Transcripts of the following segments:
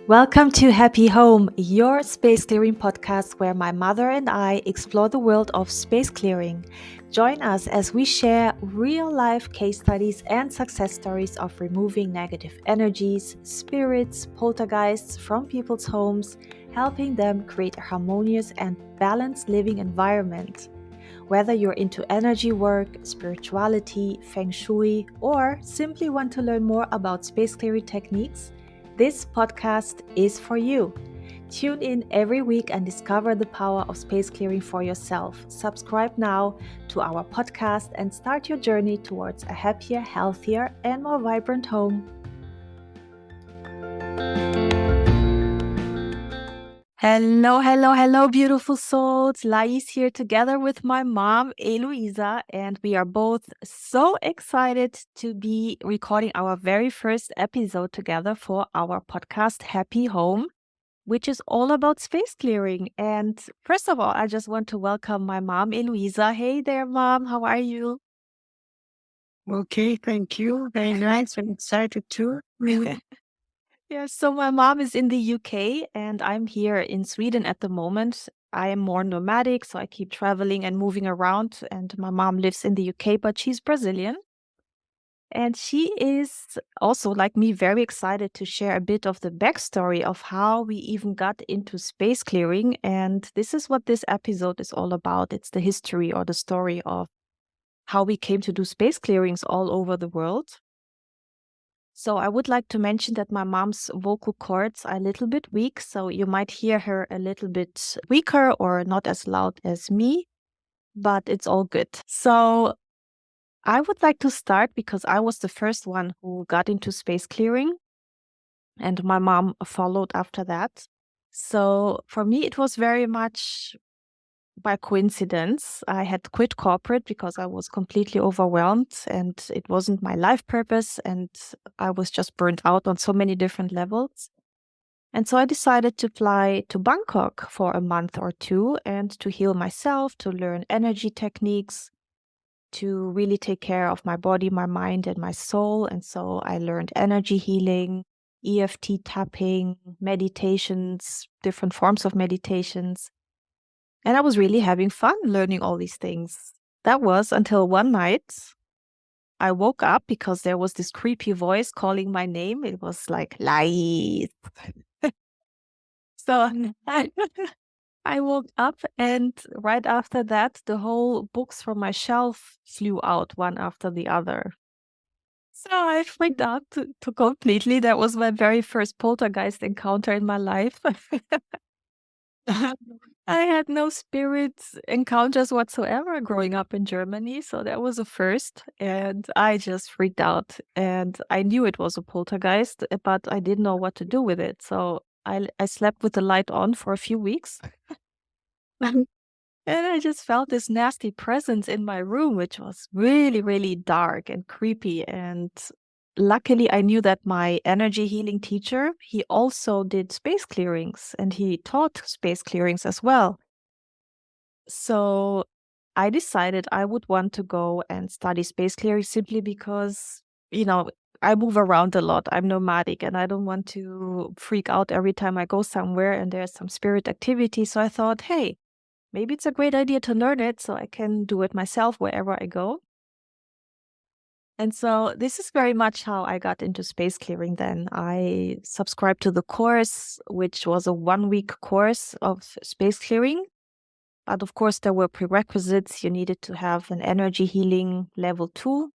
Welcome to Happy Home, your space clearing podcast where my mother and I explore the world of space clearing. Join us as we share real life case studies and success stories of removing negative energies, spirits, poltergeists from people's homes, helping them create a harmonious and balanced living environment. Whether you're into energy work, spirituality, feng shui, or simply want to learn more about space clearing techniques, this podcast is for you. Tune in every week and discover the power of space clearing for yourself. Subscribe now to our podcast and start your journey towards a happier, healthier, and more vibrant home. Hello, beautiful souls. Lais here together with my mom, Heloisa, and we are both so excited to be recording our very first episode together for our podcast, Happy Home, which is all about space clearing. And first of all, I just want to welcome my mom, Heloisa. Hey there, Mom. How are you? Okay, thank you. Very nice. I'm excited too. Yeah, so my mom is in the UK and I'm here in Sweden at the moment. I am more nomadic, so I keep traveling and moving around. And my mom lives in the UK, but she's Brazilian. And she is also, like me, very excited to share a bit of the backstory of how we even got into space clearing. And this is what this episode is all about. It's the history or the story of how we came to do space clearings all over the world. So I would like to mention that my mom's vocal cords are a little bit weak, so you might hear her a little bit weaker or not as loud as me, but it's all good. So I would like to start because I was the first one who got into space clearing, and my mom followed after that. So for me, it was very much by coincidence. I had quit corporate because I was completely overwhelmed and it wasn't my life purpose. And I was just burnt out on so many different levels. And so I decided to fly to Bangkok for a month or two and to heal myself, to learn energy techniques, to really take care of my body, my mind, and my soul. And so I learned energy healing, EFT tapping, meditations, different forms of meditations. And I was really having fun learning all these things. That was until one night I woke up because there was this creepy voice calling my name. It was like, Lais. So I woke up, and right after that, the whole books from my shelf flew out one after the other. So I freaked out to completely. That was my very first poltergeist encounter in my life. I had no spirit encounters whatsoever growing up in Germany, so that was a first, and I just freaked out. And I knew it was a poltergeist, but I didn't know what to do with it. So I slept with the light on for a few weeks. And I just felt this nasty presence in my room, which was really, really dark and creepy. And luckily, I knew that my energy healing teacher, he also did space clearings and he taught space clearings as well. So I decided I would want to go and study space clearing simply because, I move around a lot. I'm nomadic and I don't want to freak out every time I go somewhere and there's some spirit activity. So I thought, hey, maybe it's a great idea to learn it so I can do it myself wherever I go. And so this is very much how I got into space clearing then. I subscribed to the course, which was a 1-week course of space clearing. But of course, there were prerequisites. You needed to have an energy healing level 2.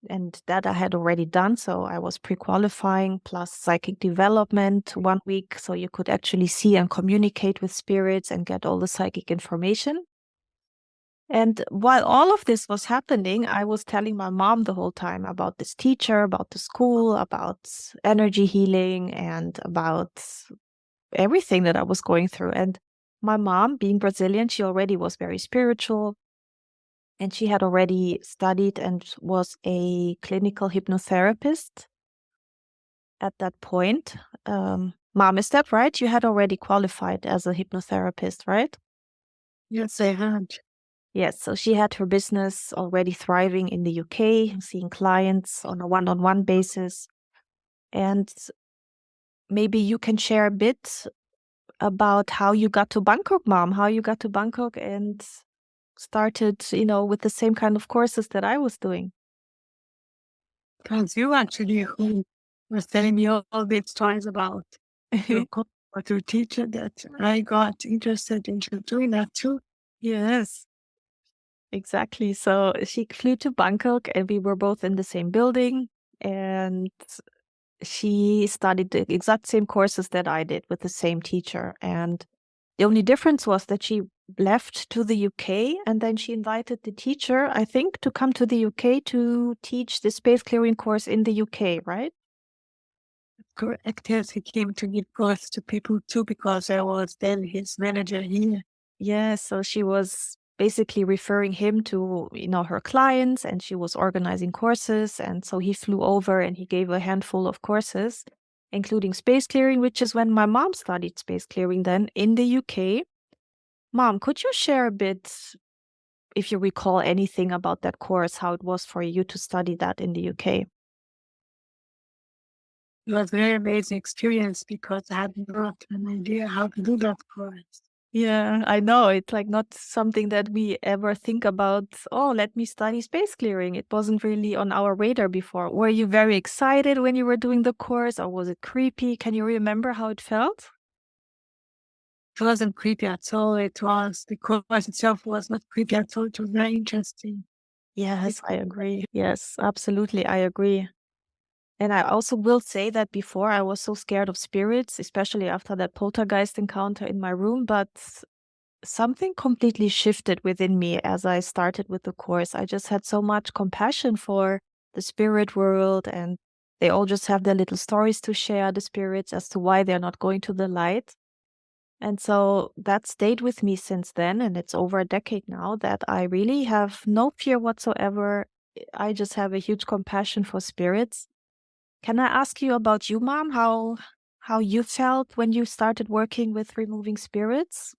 And that I had already done. So I was pre-qualifying plus psychic development 1 week. So you could actually see and communicate with spirits and get all the psychic information. And while all of this was happening, I was telling my mom the whole time about this teacher, about the school, about energy healing, and about everything that I was going through. And my mom, being Brazilian, she already was very spiritual. And she had already studied and was a clinical hypnotherapist at that point. Mom, is that right? You had already qualified as a hypnotherapist, right? Yes, I had. Yes, so she had her business already thriving in the UK, seeing clients on a one-on-one basis. And maybe you can share a bit about how you got to Bangkok, Mom, how you got to Bangkok and started, with the same kind of courses that I was doing. Because you actually who was telling me all these stories about your coach or your teacher that I got interested in doing that too. Yes, exactly. So she flew to Bangkok and we were both in the same building. And she studied the exact same courses that I did with the same teacher. And the only difference was that she left to the UK and then she invited the teacher, I think, to come to the UK to teach the space clearing course in the UK, right? Correct. Yes, he came to give course to people too because I was then his manager here. Yeah, so she was basically referring him to, her clients and she was organizing courses. And so he flew over and he gave a handful of courses, including space clearing, which is when my mom studied space clearing then in the UK. Mom, could you share a bit, if you recall anything about that course, how it was for you to study that in the UK? It was a very amazing experience because I had not an idea how to do that course. Yeah, I know. It's like not something that we ever think about. Oh, let me study space clearing. It wasn't really on our radar before. Were you very excited when you were doing the course, or was it creepy? Can you remember how it felt? It wasn't creepy at all. The course itself was not creepy at all. It was very interesting. Yes, I agree. Yes, absolutely. I agree. And I also will say that before I was so scared of spirits, especially after that poltergeist encounter in my room, but something completely shifted within me as I started with the course. I just had so much compassion for the spirit world, and they all just have their little stories to share, the spirits, as to why they're not going to the light. And so that stayed with me since then, and it's over a decade now that I really have no fear whatsoever. I just have a huge compassion for spirits. Can I ask you about you, Mom? How you felt when you started working with removing spirits?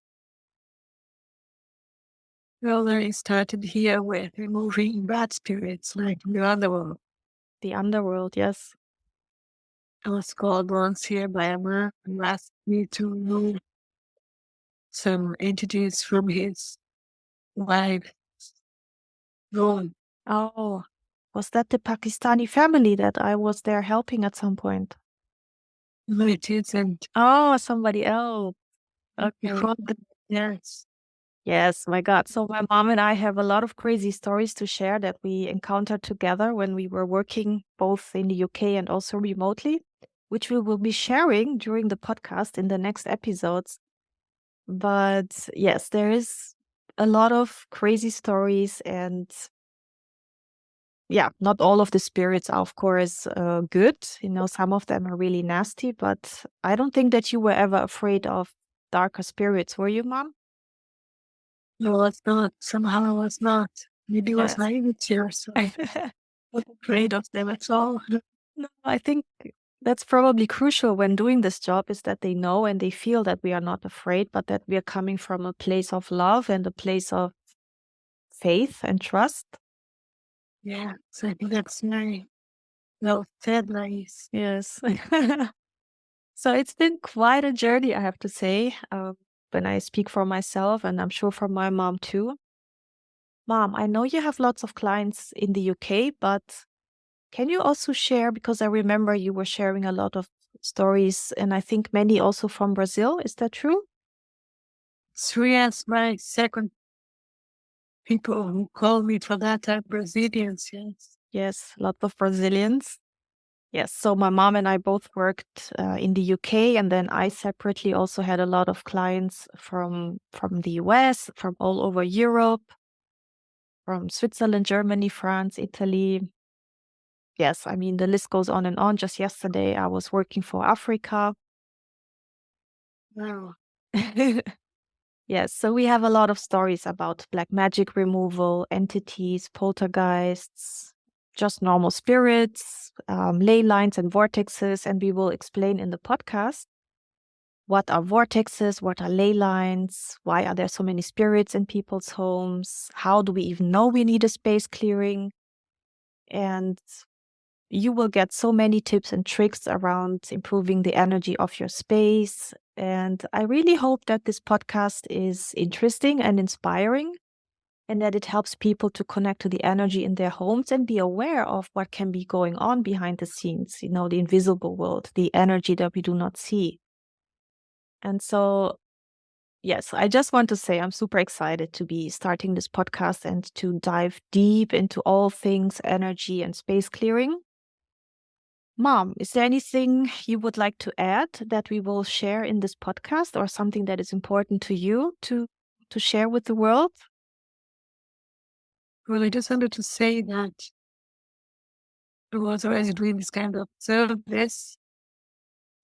Well, I started here with removing bad spirits like the underworld. The underworld, yes. I was called once here by a man who asked me to remove some entities from his wife's room. Oh, was that the Pakistani family that I was there helping at some point? No, it isn't. Oh, somebody else. Okay. Before the yes. Yes, my God. So my mom and I have a lot of crazy stories to share that we encountered together when we were working both in the UK and also remotely, which we will be sharing during the podcast in the next episodes. But yes, there is a lot of crazy stories and yeah, not all of the spirits are, of course, good. Some of them are really nasty, but I don't think that you were ever afraid of darker spirits, were you, Mom? No, I was not. Somehow I was not. Maybe it was Yes. naivety or so. Not afraid of them at all. No, I think that's probably crucial when doing this job is that they know and they feel that we are not afraid, but that we are coming from a place of love and a place of faith and trust. Yeah, so I think that's very well said, Lais. Yes. So it's been quite a journey, I have to say, when I speak for myself, and I'm sure for my mom too. Mom, I know you have lots of clients in the UK, but can you also share, because I remember you were sharing a lot of stories, and I think many also from Brazil. Is that true? So yes, my second people who call me for that are Brazilians, yes. Yes, lots of Brazilians. Yes, so my mom and I both worked in the UK, and then I separately also had a lot of clients from the US, from all over Europe, from Switzerland, Germany, France, Italy. Yes, I mean, the list goes on and on. Just yesterday, I was working for Africa. Wow. Yes, so we have a lot of stories about black magic removal, entities, poltergeists, just normal spirits, ley lines, and vortexes. And we will explain in the podcast what are vortexes, what are ley lines, why are there so many spirits in people's homes, how do we even know we need a space clearing? And you will get so many tips and tricks around improving the energy of your space. And I really hope that this podcast is interesting and inspiring, and that it helps people to connect to the energy in their homes and be aware of what can be going on behind the scenes, the invisible world, the energy that we do not see. And so, yes, I just want to say I'm super excited to be starting this podcast and to dive deep into all things energy and space clearing. Mom, is there anything you would like to add that we will share in this podcast, or something that is important to you to share with the world? Well, I just wanted to say that I was already doing this kind of service,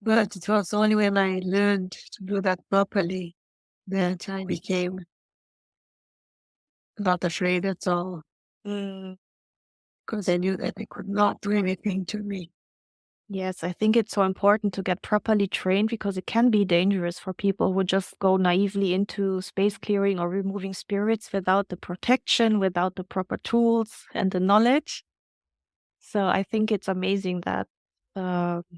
but it was only when I learned to do that properly that I became not afraid at all, Mm. because I knew that they could not do anything to me. Yes, I think it's so important to get properly trained, because it can be dangerous for people who just go naively into space clearing or removing spirits without the protection, without the proper tools and the knowledge. So I think it's amazing that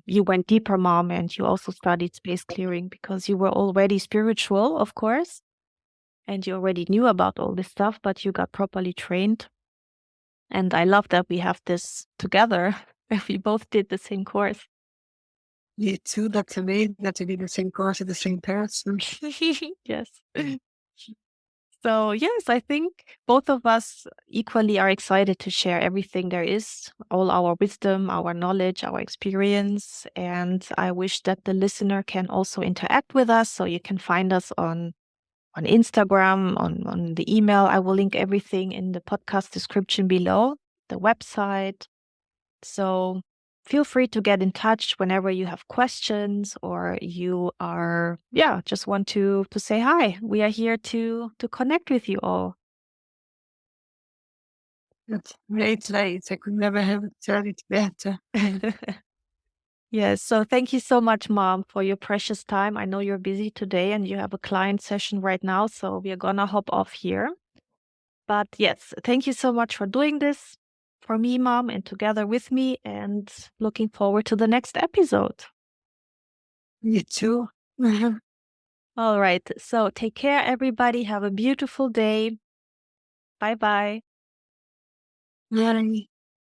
you went deeper, Mom, and you also studied space clearing, because you were already spiritual, of course, and you already knew about all this stuff, but you got properly trained. And I love that we have this together. We both did the same course. Me too, that's amazing that we did the same course with the same person. Yes. So, yes, I think both of us equally are excited to share everything there is, all our wisdom, our knowledge, our experience. And I wish that the listener can also interact with us. So you can find us on Instagram, on the email. I will link everything in the podcast description below, the website. So feel free to get in touch whenever you have questions, or you are, just want to say hi. We are here to connect with you all. That's great, Lais. I could never have said it better. Yes, so thank you so much, Mom, for your precious time. I know you're busy today and you have a client session right now, so we are gonna hop off here. But yes, thank you so much for doing this for me, Mom, and together with me, and looking forward to the next episode. You too. All right, so take care, everybody. Have a beautiful day. Bye bye. Bye.